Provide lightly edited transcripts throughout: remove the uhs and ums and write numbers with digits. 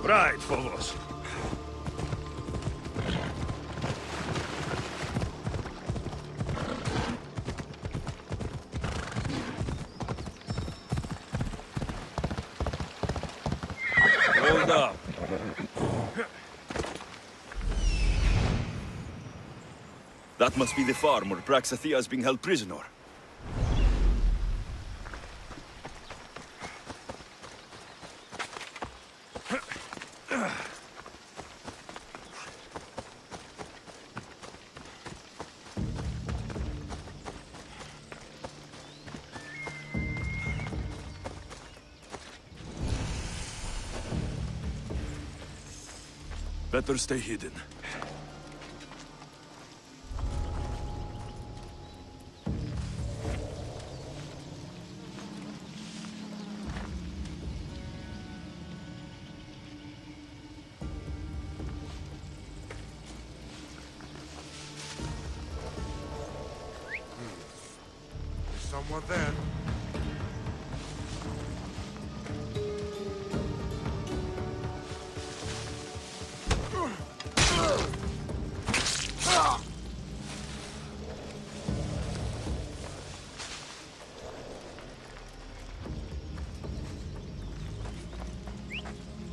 Right, Phobos. Hold up. That must be the farm where Praxathea is being held prisoner. Better stay hidden. Someone there.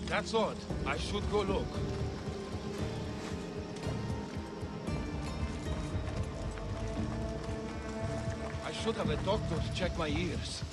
That's odd. I should go look. I should have a doctor to check my ears.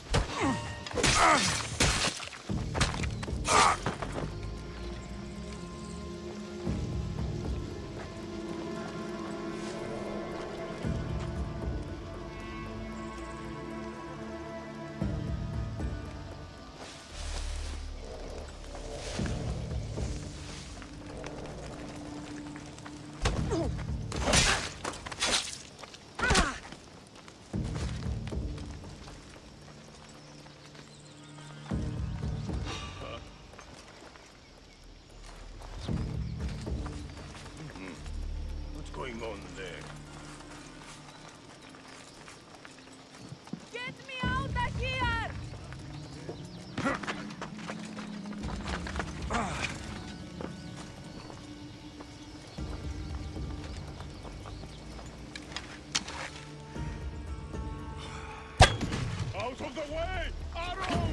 Going on there? Get me out of here! Out of the way! Arrow!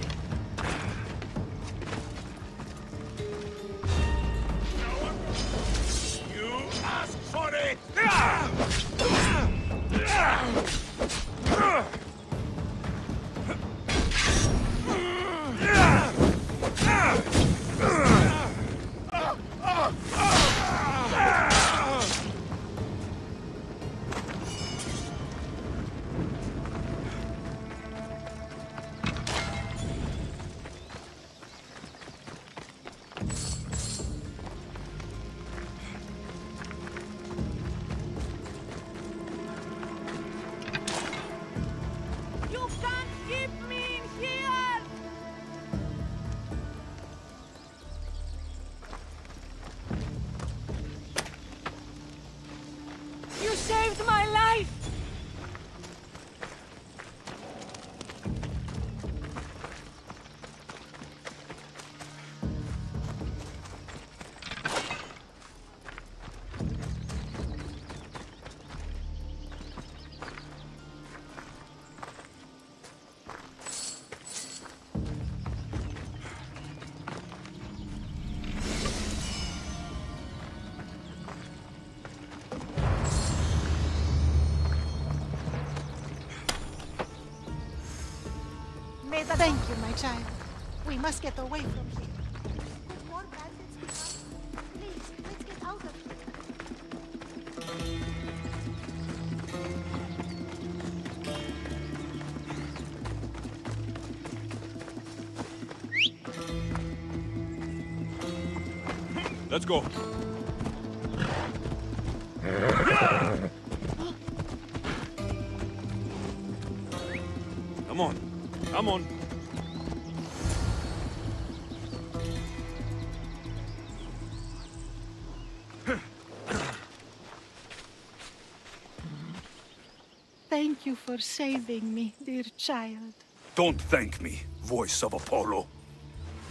You asked for it! You can't keep me in here! You saved my life! Thank you, my child. We must get away from here. Could more bandits be coming? Please, let's get out of here. Let's go. Come on. Come on. Thank you for saving me, dear child. Don't thank me, voice of Apollo.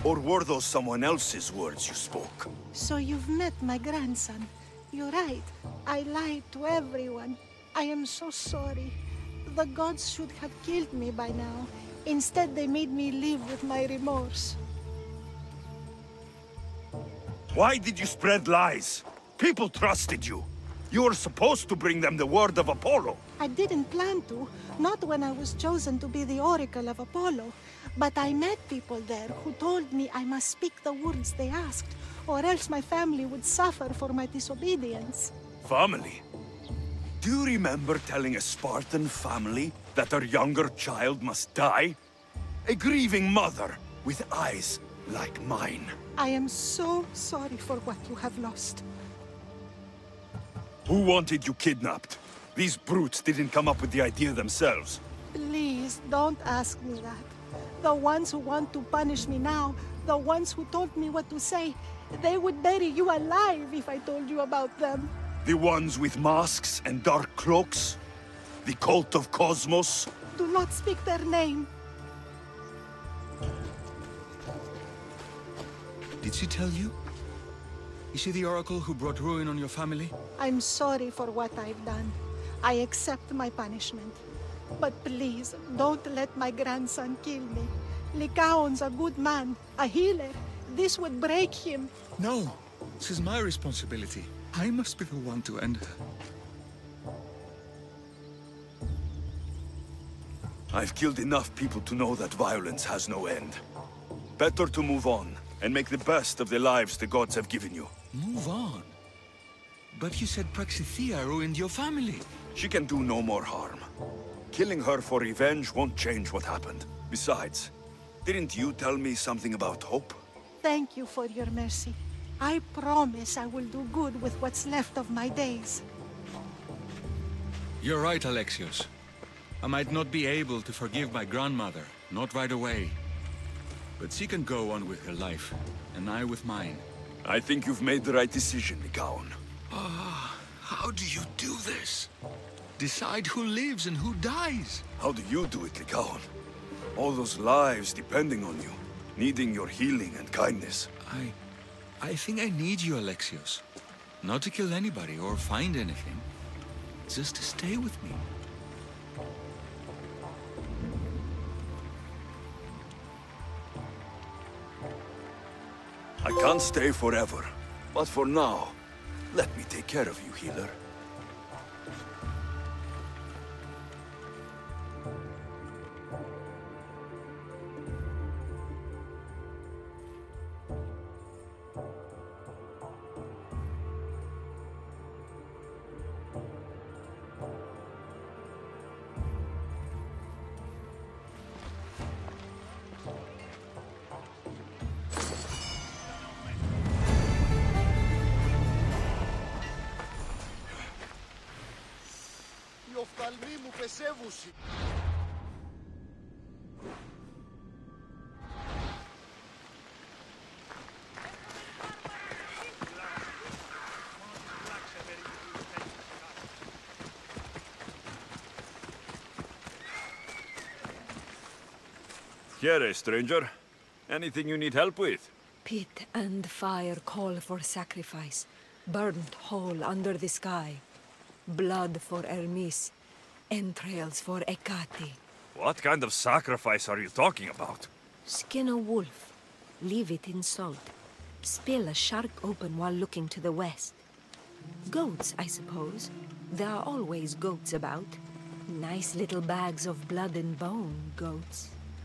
Or were those someone else's words you spoke? So you've met my grandson. You're right. I lied to everyone. I am so sorry. The gods should have killed me by now. Instead, they made me live with my remorse. Why did you spread lies? People trusted you. You were supposed to bring them the word of Apollo. I didn't plan to, not when I was chosen to be the oracle of Apollo. But I met people there who told me I must speak the words they asked, or else my family would suffer for my disobedience. Family? Do you remember telling a Spartan family that their younger child must die? A grieving mother with eyes like mine. I am so sorry for what you have lost. Who wanted you kidnapped? These brutes didn't come up with the idea themselves. Please, don't ask me that. The ones who want to punish me now, the ones who told me what to say, they would bury you alive if I told you about them. The ones with masks and dark cloaks? The cult of Cosmos? Do not speak their name. Did she tell you? Is she the oracle who brought ruin on your family? I'm sorry for what I've done. I accept my punishment. But please, don't let my grandson kill me. Lycaon's a good man, a healer. This would break him. No, this is my responsibility. I must be the one to end her. I've killed enough people to know that violence has no end. Better to move on and make the best of the lives the gods have given you. Move on? But you said Praxithea ruined your family. She can do no more harm. Killing her for revenge won't change what happened. Besides, didn't you tell me something about hope? Thank you for your mercy. I promise I will do good with what's left of my days. You're right, Alexios. I might not be able to forgive my grandmother, not right away. But she can go on with her life, and I with mine. I think you've made the right decision, Lycaon. How do you do this? Decide who lives and who dies? How do you do it, Lycaon? All those lives depending on you, needing your healing and kindness. I think I need you, Alexios. Not to kill anybody or find anything. Just to stay with me. I can't stay forever, but for now, let me take care of you, healer. Οι οφθαλμοί μου πεσεύουσι. Here, stranger. Anything you need help with? Pit and fire call for sacrifice. Burnt whole under the sky. Blood for Hermes. Entrails for Hecate. What kind of sacrifice are you talking about? Skin a wolf. Leave it in salt. Spill a shark open while looking to the west. Goats, I suppose. There are always goats about. Nice little bags of blood and bone, goats.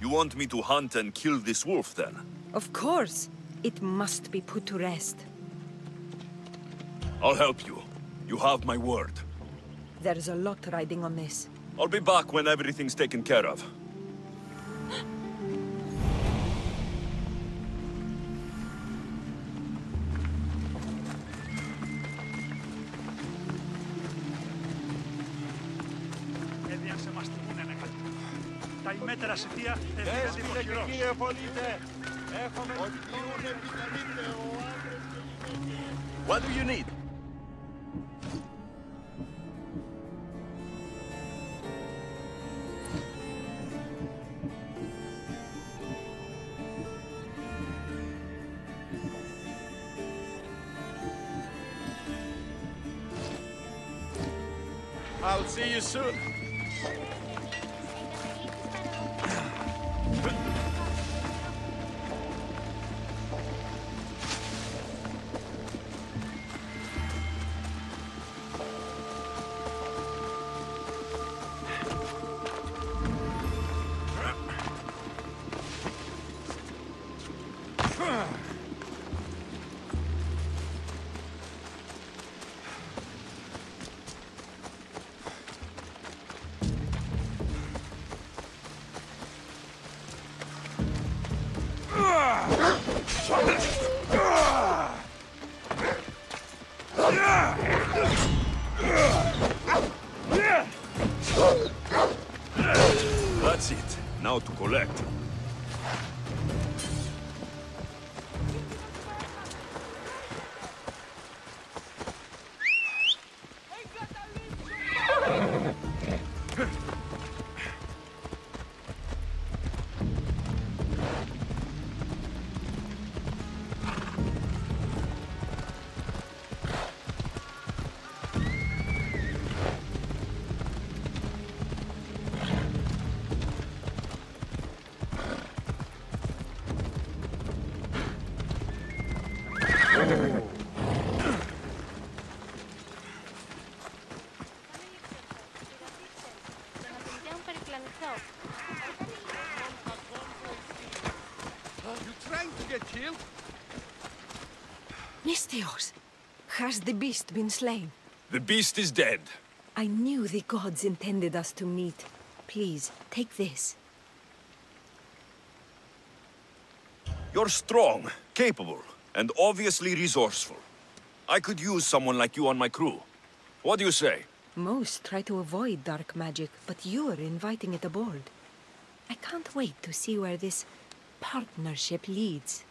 You want me to hunt and kill this wolf, then? Of course. It must be put to rest. I'll help you. You have my word. There's a lot riding on this. I'll be back when everything's taken care of. Έδιαξε μας τη μούνε, τα ημέτερα συντία Έσπηλε και κύριε πολίτε. Έχουμε ποιούν επιθυμείτε ο άντρες και γυναίκες. What do you need? I'll see you soon. That's it. Now to collect. You trying to get killed? Athens, has the beast been slain? The beast is dead. I knew the gods intended us to meet. Please, take this. You're strong, capable, and obviously resourceful. I could use someone like you on my crew. What do you say? Most try to avoid dark magic, but you're inviting it aboard. I can't wait to see where this partnership leads.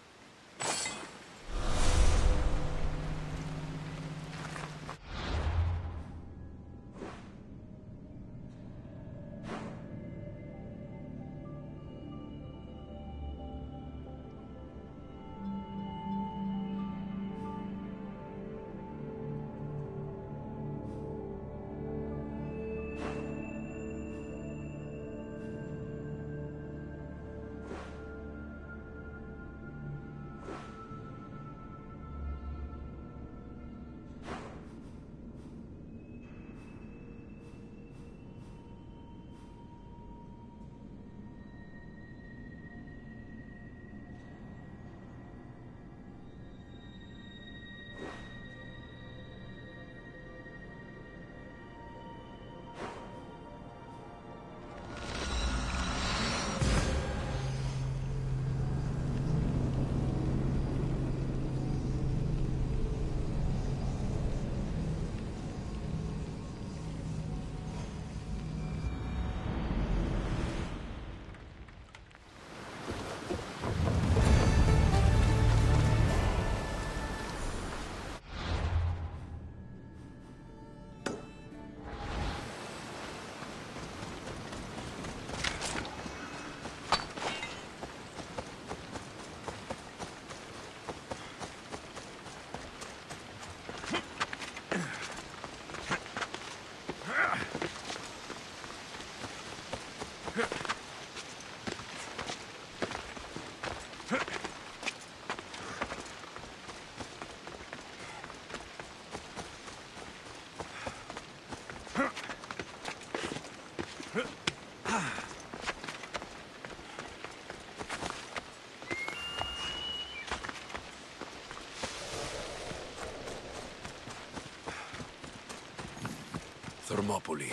Thermopylae.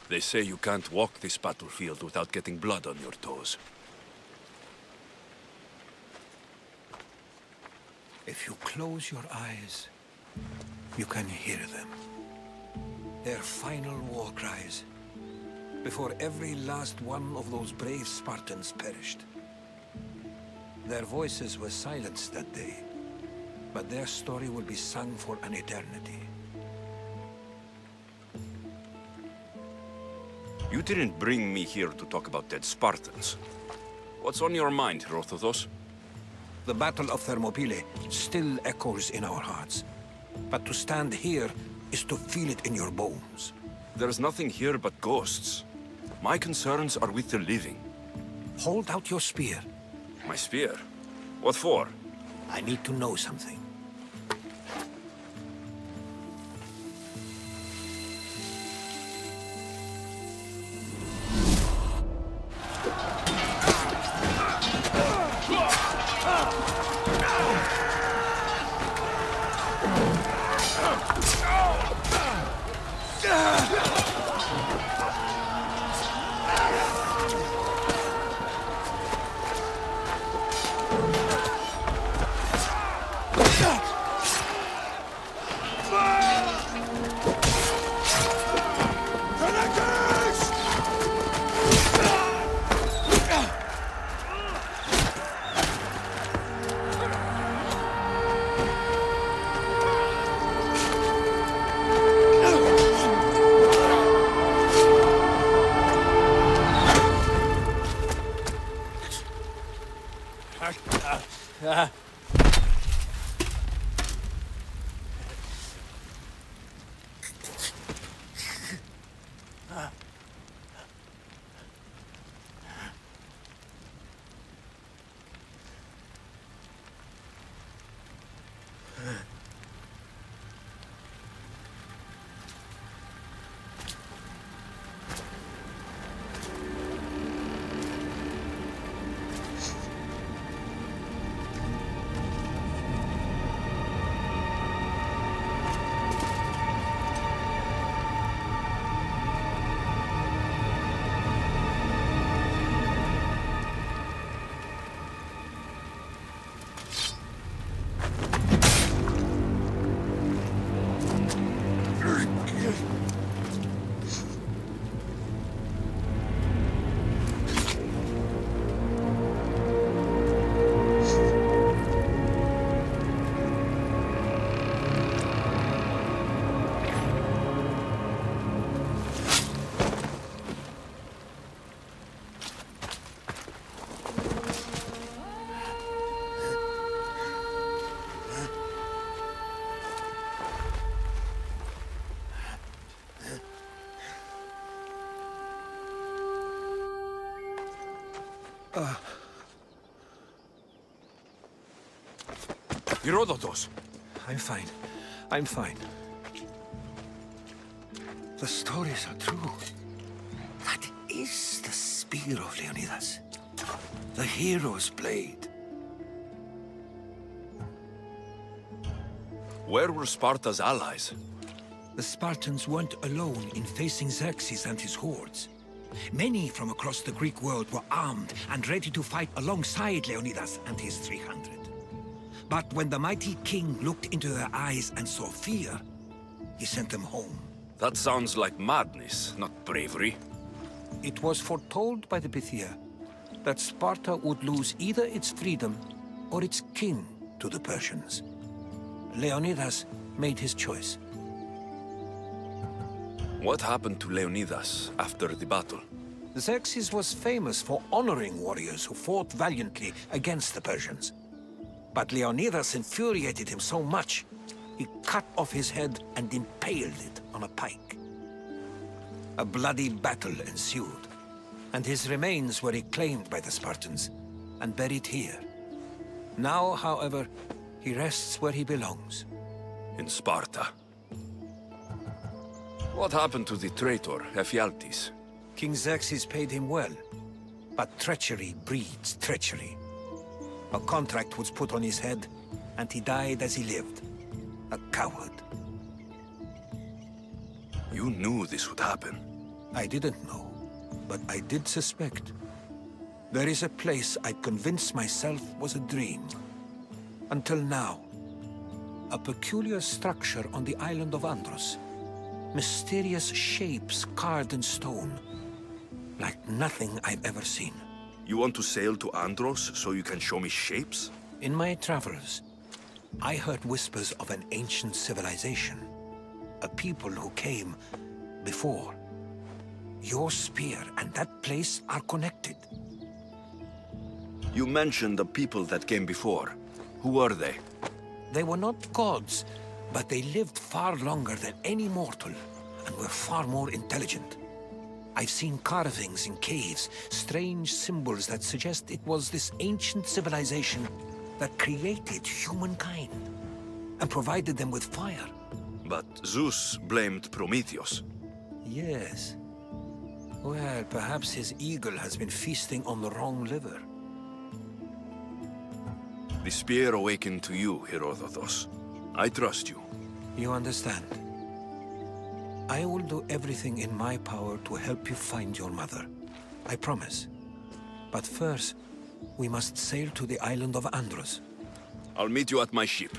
They say you can't walk this battlefield without getting blood on your toes. If you close your eyes, you can hear them. Their final war cries, before every last one of those brave Spartans perished. Their voices were silenced that day, but their story will be sung for an eternity. You didn't bring me here to talk about dead Spartans. What's on your mind, Herodotus? The Battle of Thermopylae still echoes in our hearts. But to stand here is to feel it in your bones. There's nothing here but ghosts. My concerns are with the living. Hold out your spear. My spear? What for? I need to know something. Herodotus! I'm fine. I'm fine. The stories are true. That is the Spear of Leonidas. The hero's blade. Where were Sparta's allies? The Spartans weren't alone in facing Xerxes and his hordes. Many from across the Greek world were armed and ready to fight alongside Leonidas and his 300. But when the mighty king looked into their eyes and saw fear, he sent them home. That sounds like madness, not bravery. It was foretold by the Pythia that Sparta would lose either its freedom or its king to the Persians. Leonidas made his choice. What happened to Leonidas after the battle? Xerxes was famous for honoring warriors who fought valiantly against the Persians. But Leonidas infuriated him so much, he cut off his head and impaled it on a pike. A bloody battle ensued, and his remains were reclaimed by the Spartans and buried here. Now, however, he rests where he belongs. In Sparta. What happened to the traitor, Ephialtes? King Xerxes paid him well, but treachery breeds treachery. A contract was put on his head, and he died as he lived. A coward. You knew this would happen. I didn't know, but I did suspect. There is a place I convinced myself was a dream. Until now. A peculiar structure on the island of Andros. Mysterious shapes carved in stone. Like nothing I've ever seen. You want to sail to Andros so you can show me shapes? In my travels, I heard whispers of an ancient civilization. A people who came before. Your spear and that place are connected. You mentioned the people that came before. Who were they? They were not gods, but they lived far longer than any mortal. and were far more intelligent. I've seen carvings in caves, strange symbols that suggest it was this ancient civilization that created humankind and provided them with fire. But Zeus blamed Prometheus. Yes. Well, perhaps his eagle has been feasting on the wrong liver. The spear awakened to you, Herodotus. I trust you. You understand? I will do everything in my power to help you find your mother. I promise. But first, we must sail to the island of Andros. I'll meet you at my ship.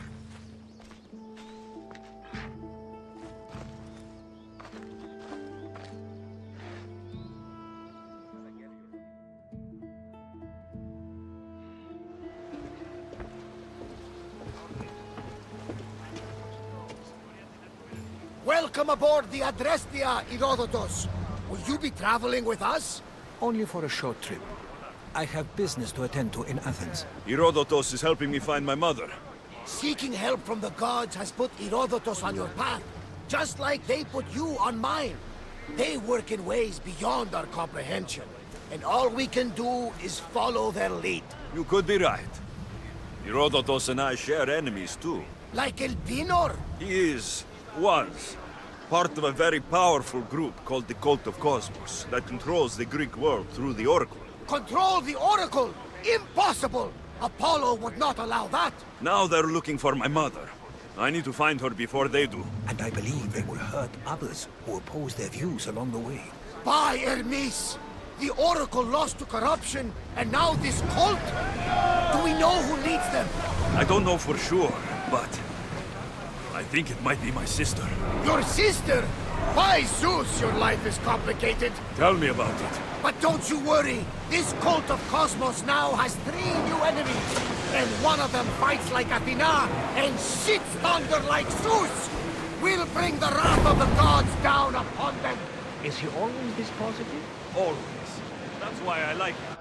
Welcome aboard the Adrestia, Herodotus. Will you be traveling with us? Only for a short trip. I have business to attend to in Athens. Herodotus is helping me find my mother. Seeking help from the gods has put Herodotus on your path, just like they put you on mine. They work in ways beyond our comprehension, and all we can do is follow their lead. You could be right. Herodotus and I share enemies too. Like Elpinor? Was part of a very powerful group called the Cult of Cosmos that controls the Greek world through the Oracle. Control the Oracle? Impossible! Apollo would not allow that! Now they're looking for my mother. I need to find her before they do. And I believe they will hurt others who oppose their views along the way. By Hermes! The Oracle lost to corruption, and now this cult? Do we know who leads them? I don't know for sure, but I think it might be my sister. Your sister? By Zeus, your life is complicated. Tell me about it. But don't you worry. This cult of Cosmos now has 3 new enemies. And one of them fights like Athena and shits thunder like Zeus. We'll bring the wrath of the gods down upon them. Is he always this positive? Always. That's why I like her.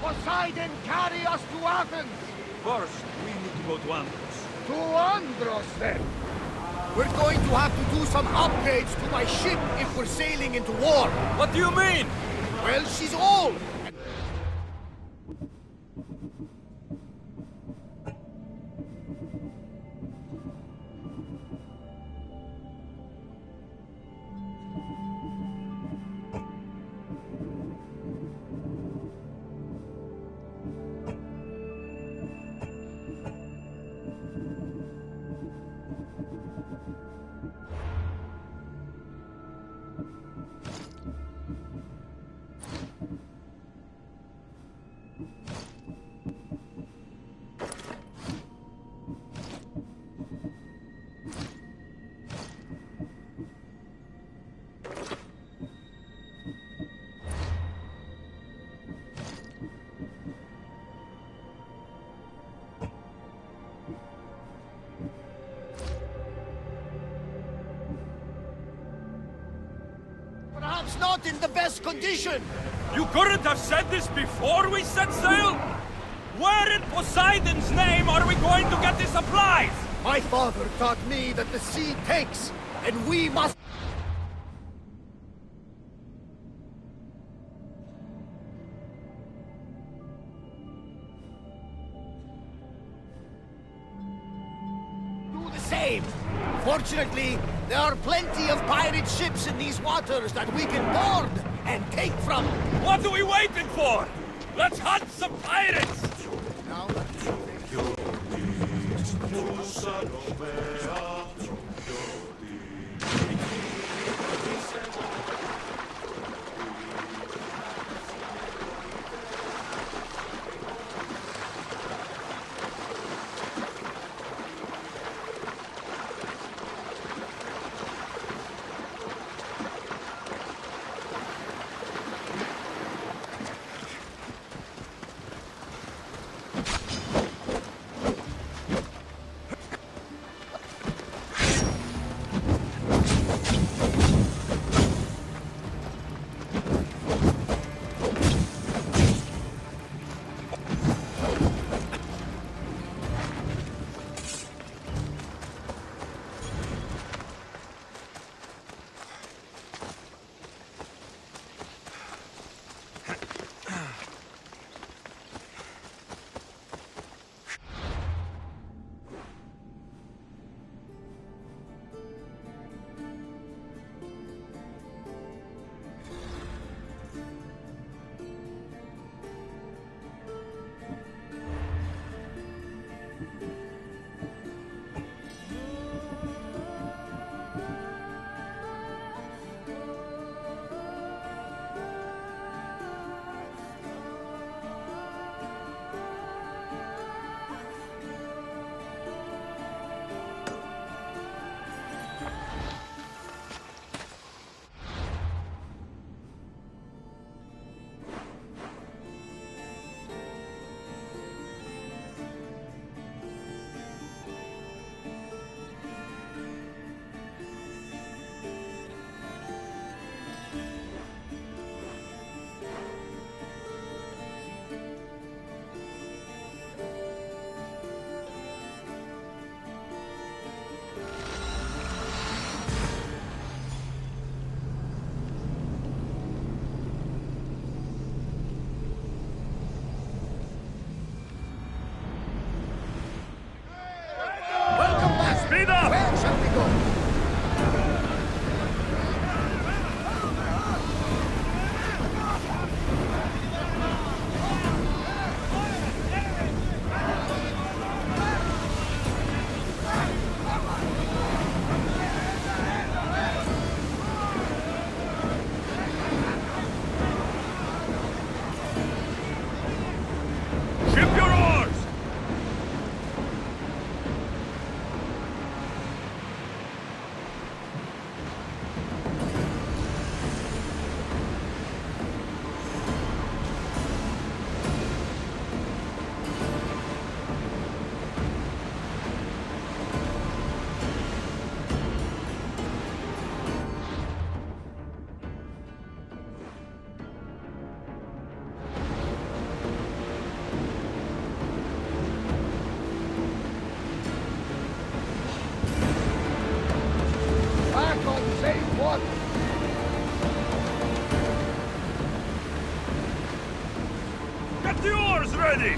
Poseidon, carry us to Athens! First, we need to go to Andros. To Andros, then! We're going to have to do some upgrades to my ship if we're sailing into war. What do you mean? Well, she's old. Perhaps not in the best condition. You couldn't have said this before we set sail? Where in Poseidon's name are we going to get the supplies? My father taught me that the sea takes, and we must... do the same. Fortunately, there are plenty of pirate ships in these waters that we can board and take from. What are we waiting for? Let's hunt some pirates! Now, ready!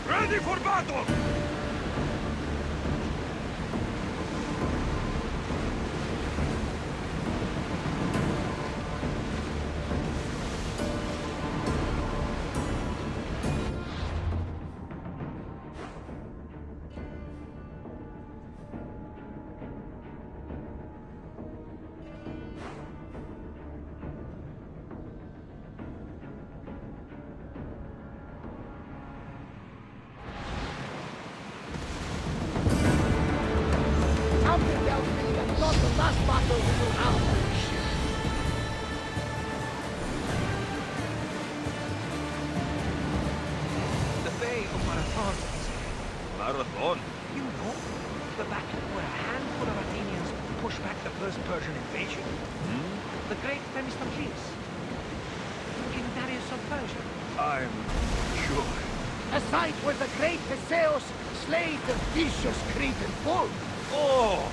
Ready for battle! Marathon? You know, the battle where a handful of Athenians pushed back the first Persian invasion. The great Themistocles. King Darius of Persia. I'm sure. A sight where the great Athenians slayed the vicious Cretan bull. Oh,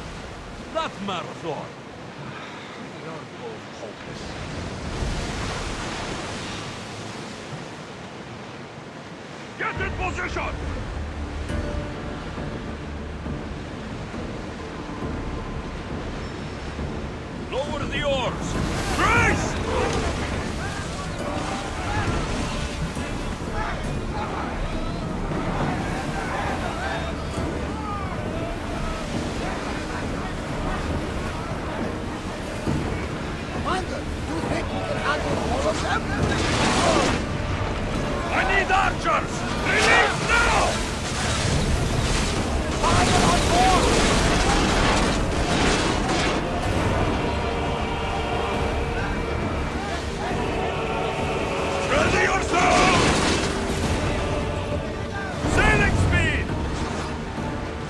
that Marathon. You're both hopeless. Get in position! Lower the oars! Brace! Commander, you think you can handle all of them? I need archers! Release now! Fire on board! Ready yourselves! Sailing speed!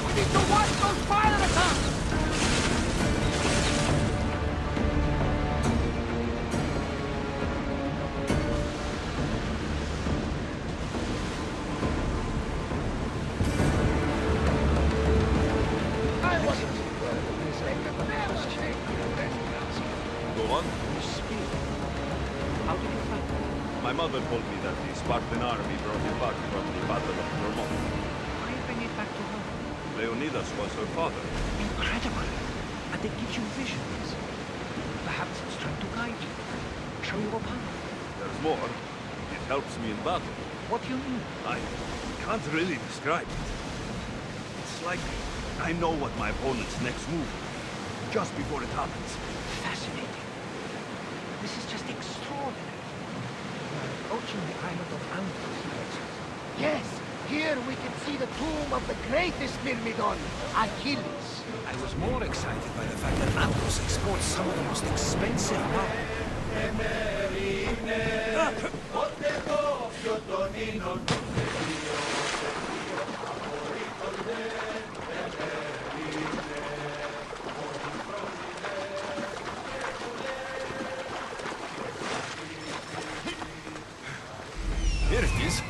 We need to watch those fire attacks! I wasn't too good at this. Go on. Speed. How did you fight? My mother told me that the Spartan army brought it back from the Battle of Vermont. Why bring it back to her? Leonidas was her father. Incredible. And it gives you visions. Perhaps it's trying to guide you. Show you a path. There's more. It helps me in battle. What do you mean? I can't really describe it. It's like I know what my opponent's next move will be, just before it happens. Fascinating. This is just extraordinary. We're approaching the island of Athens. Yes, here we can see the tomb of the greatest Myrmidon, Achilles. I was more excited by the fact that Athos exports some of the most expensive wine. Here it is.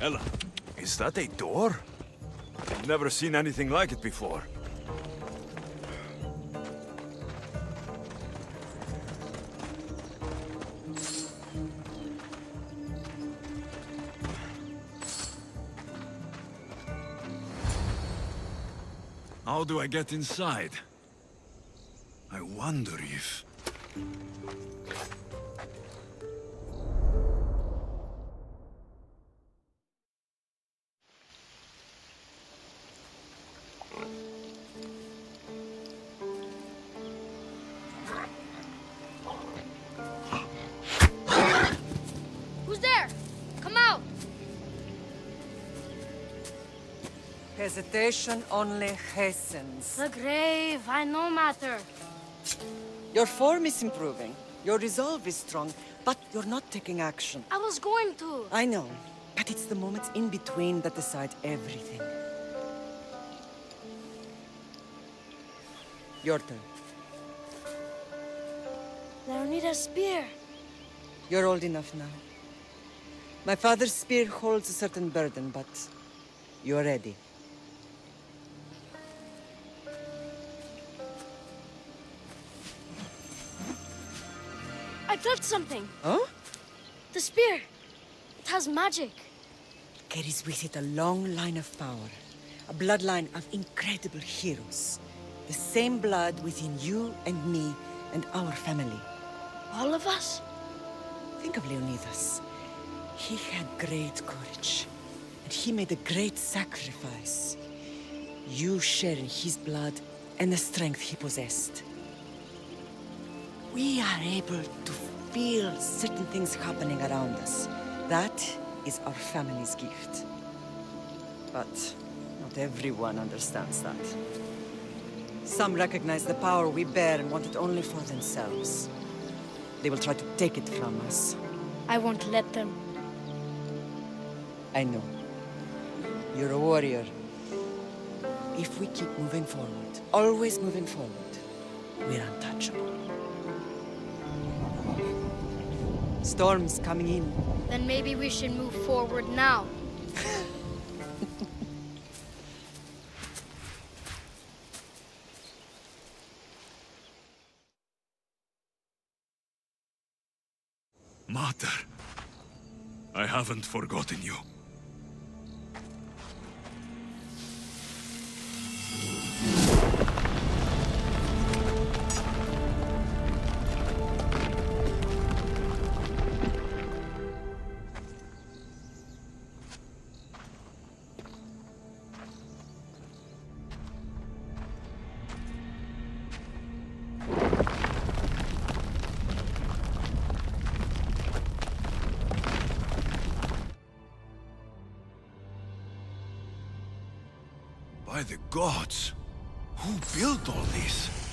Ella, is that a door? I've never seen anything like it before. How do I get inside? I wonder if... Who's there? Come out! Hesitation only hastens. The grave, I know matter. Your form is improving. Your resolve is strong, but you're not taking action. I was going to. I know, but it's the moments in between that decide everything. Your turn. Leonidas' spear. You're old enough now. My father's spear holds a certain burden, but you're ready. I felt something. Huh? The spear. It has magic. It carries with it a long line of power. A bloodline of incredible heroes. The same blood within you and me and our family. All of us? Think of Leonidas. He had great courage. And he made a great sacrifice. You share in his blood and the strength he possessed. We are able to feel certain things happening around us. That is our family's gift. But not everyone understands that. Some recognize the power we bear and want it only for themselves. They will try to take it from us. I won't let them. I know. You're a warrior. If we keep moving forward, always moving forward, we're untouchable. Storm's coming in. Then maybe we should move forward now. Mater, I haven't forgotten you. By the gods, who built all this?